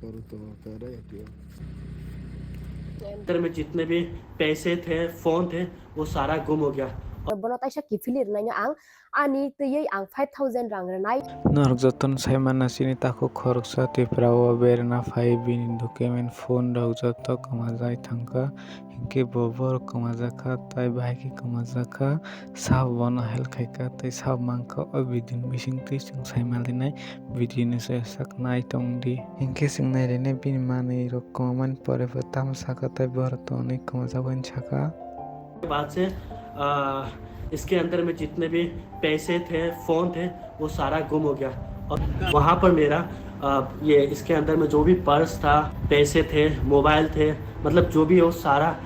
करूँ तो कह रहे हैं अंदर में जितने भी पैसे थे फोन थे वो सारा गुम हो गया। bono taisa kifilir naino ang ani tiyei ang 5000 rang renai Norok joton saimana sini taku khoroksa tiprawo berna phai bini document phone rok joto komajai thangka hingke bobor komajaka tai bahiki komajaka sab bono help khaika tai sab mangka o bidin bisingtui chung saimalinai bidini saknai tongdi hingke singnai rene bini manei rok koman pore tam saka tai bortoni komajaban saka बाद से इसके अंदर में जितने भी पैसे थे phone थे वो सारा गुम हो गया और वहाँ पर मेरा ये इसके अंदर में जो भी पर्स था पैसे थे मोबाइल थे मतलब जो भी है वो सारा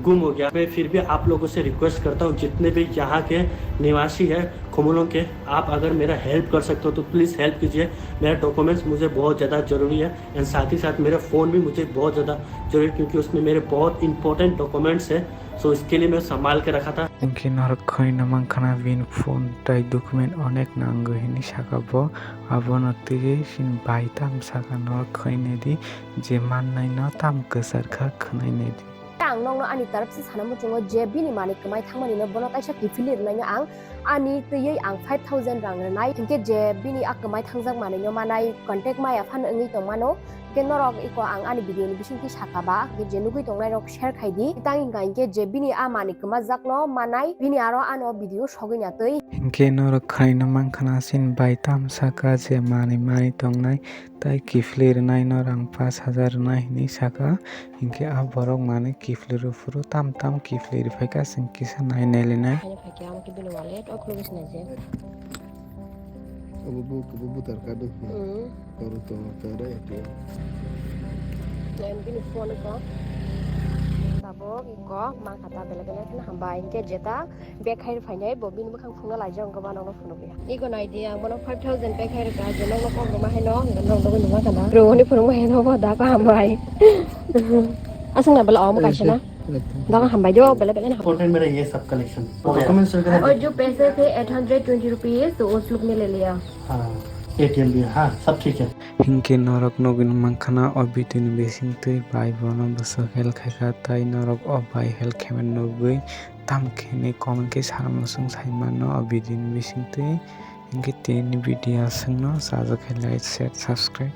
गुम हो गया। मैं फिर भी आप लोगों से रिक्वेस्ट करता हूँ जितने भी यहाँ के निवासी हैं खुमुलों के, आप अगर मेरा हेल्प कर सकते हो तो प्लीज़ हेल्प कीजिए। मेरा डॉक्यूमेंट्स मुझे बहुत ज़्यादा ज़रूरी है एंड साथ ही साथ मेरा फ़ोन भी मुझे बहुत ज़्यादा ज़रूरी है क्योंकि उसमें मेरे बहुत इंपॉर्टेंट डॉक्यूमेंट्स है। सो इसके लिए मैं संभाल के रखा था। Inki norok khoi namang khana bin phone tai document onek nango hini saka bo abono tigi sin bai tam saka norok khoi nedi je mannai no tam kesar kha khnai nedi ang nong no ani tarap si sana mo chungo je bini mani kamai thangmani no bono taisa kifilir naino ang ani tiyei ang 5000 rang renai hingke je bini akamai thangjak mani no manai contact maya phan ngi tongmano ke norok iko ang ani video ni bisingti sakaba ke je nugui tongnai rok share khaidi tang inga ke je bini amani kama jakno manai bini aro ano video sogina tei hingke norok khoi namang khana sin bai tam saka je mani tongnai tai kiflir nai no rang 5000 nai hini saka hingke a borok mani kiflir furu tam kiflir phaika sin kisa nai nelinai Kebubu terkadang kuru to keh rहे हैं bini phone ko tabok iko mang kata bele-bele kan hambai ke jeta bekhair phainai bo bini bukhang phungna laijong goba nong phunu ya iko nai dia mono 5000 bekhair ka je nong ko ma haino nong do numa kana roni phunu ma haino bo da ka hambai asang na bala om kaisana da hambai jo bele-bele na important मेरा ये सब collection documents वगैरह और जो पैसे थे 820 rupees तो उस लोग ने ले लिया। हाँ ATM भी हाँ सब ठीक है। hingke norok nogin mangkhana o bidin bisingtui bai bono boso hel khaika tai norok o bai hel khemen nogui tam khini comment ke saramosung saimano o bidin bisingtui hingke tini video sungno sajak like share subscribe